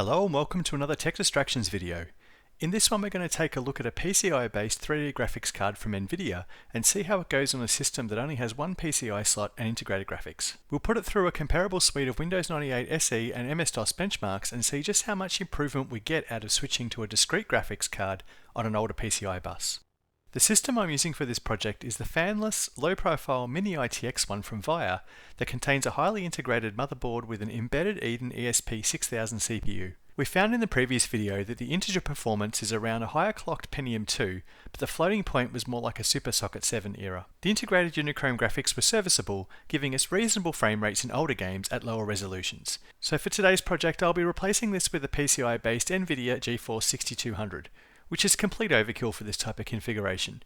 Hello and welcome to another Tech Distractions video. In this one we're going to take a look at a PCI-based 3D graphics card from Nvidia and see how it goes on a system that only has one PCI slot and integrated graphics. We'll put it through a comparable suite of Windows 98 SE and MS-DOS benchmarks and see just how much improvement we get out of switching to a discrete graphics card on an older PCI bus. The system I'm using for this project is the fanless, low-profile Mini-ITX one from Via that contains a highly integrated motherboard with an embedded Eden ESP6000 CPU. We found in the previous video that the integer performance is around a higher clocked Pentium 2, but the floating point was more like a SuperSocket 7 era. The integrated Unichrome graphics were serviceable, giving us reasonable frame rates in older games at lower resolutions. So for today's project I'll be replacing this with a PCI-based Nvidia Geforce 6200. Which is complete overkill for this type of configuration.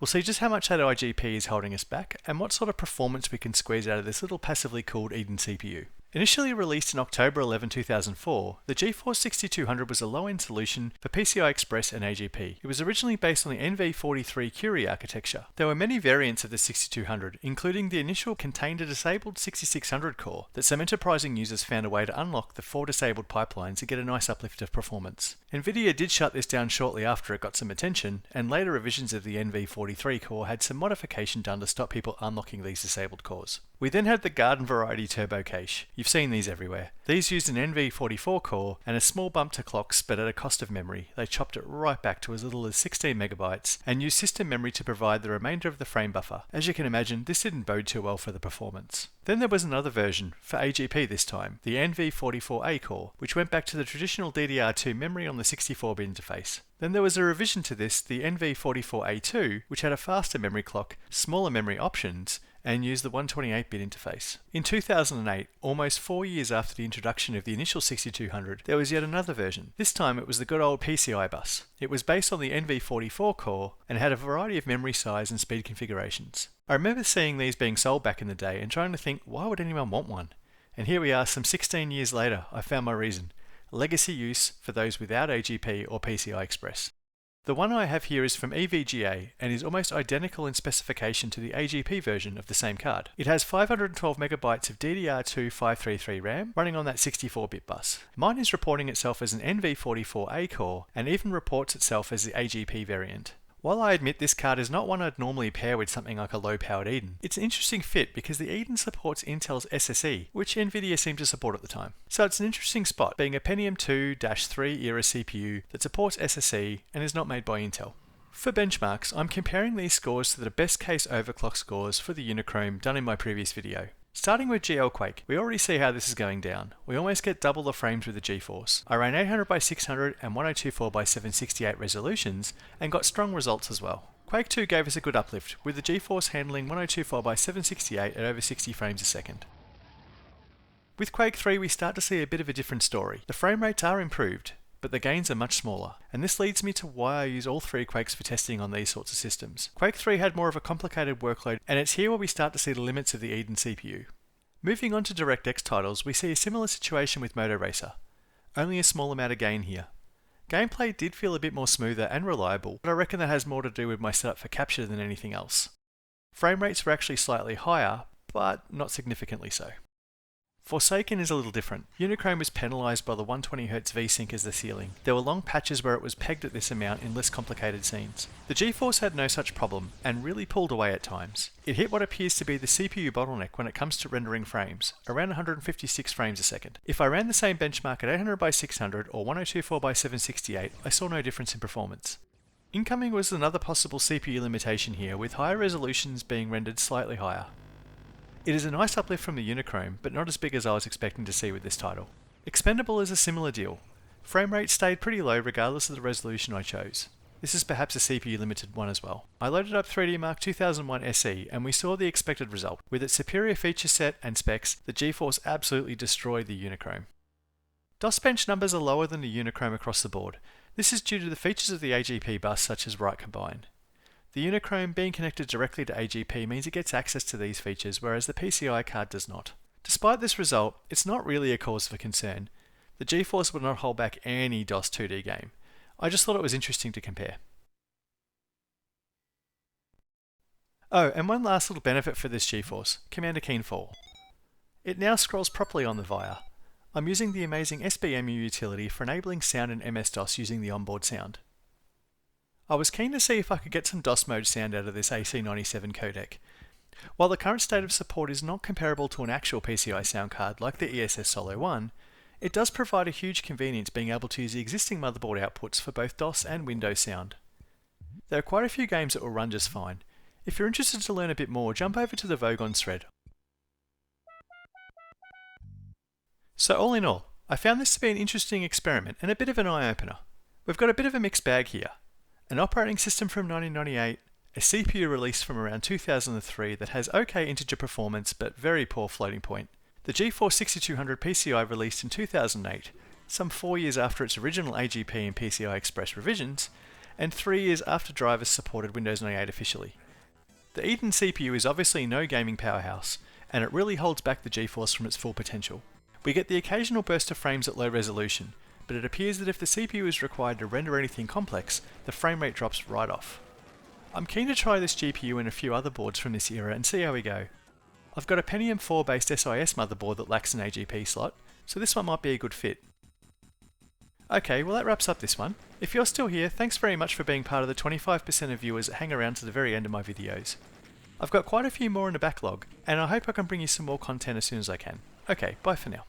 We'll see just how much that IGP is holding us back and what sort of performance we can squeeze out of this little passively cooled Eden CPU. Initially released in October 11, 2004, the Geforce 6200 was a low-end solution for PCI Express and AGP. It was originally based on the NV43 Curie architecture. There were many variants of the 6200, including the initial contained a disabled 6600 core that some enterprising users found a way to unlock the 4 disabled pipelines to get a nice uplift of performance. Nvidia did shut this down shortly after it got some attention, and later revisions of the NV43 core had some modification done to stop people unlocking these disabled cores. We then had the garden variety turbo cache. You've seen these everywhere. These used an NV44 core and a small bump to clocks, but at a cost of memory. They chopped it right back to as little as 16 megabytes and used system memory to provide the remainder of the frame buffer. As you can imagine, this didn't bode too well for the performance. Then there was another version, for AGP this time, the NV44A core, which went back to the traditional DDR2 memory on the 64-bit interface. Then there was a revision to this, the NV44A2, which had a faster memory clock, smaller memory options, and used the 128-bit interface. In 2008, almost 4 years after the introduction of the initial 6200, there was yet another version. This time it was the good old PCI bus. It was based on the NV44 core and had a variety of memory size and speed configurations. I remember seeing these being sold back in the day and trying to think, why would anyone want one? And here we are, some 16 years later, I found my reason. Legacy use for those without AGP or PCI Express. The one I have here is from EVGA and is almost identical in specification to the AGP version of the same card. It has 512 megabytes of DDR2 533 RAM running on that 64-bit bus. Mine is reporting itself as an NV44A core and even reports itself as the AGP variant. While I admit this card is not one I'd normally pair with something like a low-powered Eden, it's an interesting fit because the Eden supports Intel's SSE, which Nvidia seemed to support at the time. So it's an interesting spot, being a Pentium 2-3 era CPU that supports SSE and is not made by Intel. For benchmarks, I'm comparing these scores to the best case overclock scores for the Unichrome done in my previous video. Starting with GL Quake, we already see how this is going down. We almost get double the frames with the Geforce. I ran 800x600 and 1024x768 resolutions and got strong results as well. Quake 2 gave us a good uplift, with the Geforce handling 1024x768 at over 60 frames a second. With Quake 3 we start to see a bit of a different story. The frame rates are improved, but the gains are much smaller. And this leads me to why I use all 3 Quakes for testing on these sorts of systems. Quake 3 had more of a complicated workload, and it's here where we start to see the limits of the Eden CPU. Moving on to DirectX titles, we see a similar situation with Moto Racer. Only a small amount of gain here. Gameplay did feel a bit more smoother and reliable, but I reckon that has more to do with my setup for capture than anything else. Frame rates were actually slightly higher, but not significantly so. Forsaken is a little different. Unichrome was penalised by the 120Hz VSync as the ceiling. There were long patches where it was pegged at this amount in less complicated scenes. The Geforce had no such problem, and really pulled away at times. It hit what appears to be the CPU bottleneck when it comes to rendering frames, around 156 frames a second. If I ran the same benchmark at 800x600 or 1024x768, I saw no difference in performance. Incoming was another possible CPU limitation here, with higher resolutions being rendered slightly higher. It is a nice uplift from the Unichrome, but not as big as I was expecting to see with this title. Expendable is a similar deal. Frame rate stayed pretty low regardless of the resolution I chose. This is perhaps a CPU limited one as well. I loaded up 3D Mark 2001 SE and we saw the expected result. With its superior feature set and specs, the Geforce absolutely destroyed the Unichrome. DOS bench numbers are lower than the Unichrome across the board. This is due to the features of the AGP bus such as write combine. The Unichrome being connected directly to AGP means it gets access to these features, whereas the PCI card does not. Despite this result, it's not really a cause for concern. The Geforce would not hold back any DOS 2D game. I just thought it was interesting to compare. Oh, and one last little benefit for this Geforce, Commander Keen Fall. It now scrolls properly on the Via. I'm using the amazing SBMU utility for enabling sound and MS-DOS using the onboard sound. I was keen to see if I could get some DOS mode sound out of this AC97 codec. While the current state of support is not comparable to an actual PCI sound card like the ESS Solo 1, it does provide a huge convenience being able to use the existing motherboard outputs for both DOS and Windows sound. There are quite a few games that will run just fine. If you're interested to learn a bit more, jump over to the Vogons thread. So all in all, I found this to be an interesting experiment and a bit of an eye-opener. We've got a bit of a mixed bag here. An operating system from 1998, a CPU release from around 2003 that has okay integer performance but very poor floating point, the Geforce 6200 PCI released in 2008, some 4 years after its original AGP and PCI Express revisions, and 3 years after drivers supported Windows 98 officially. The Eden CPU is obviously no gaming powerhouse, and it really holds back the Geforce from its full potential. We get the occasional burst of frames at low resolution, but it appears that if the CPU is required to render anything complex, the frame rate drops right off. I'm keen to try this GPU and a few other boards from this era and see how we go. I've got a Pentium 4 based SIS motherboard that lacks an AGP slot, so this one might be a good fit. Okay, well that wraps up this one. If you're still here, thanks very much for being part of the 25% of viewers that hang around to the very end of my videos. I've got quite a few more in the backlog, and I hope I can bring you some more content as soon as I can. Okay, bye for now.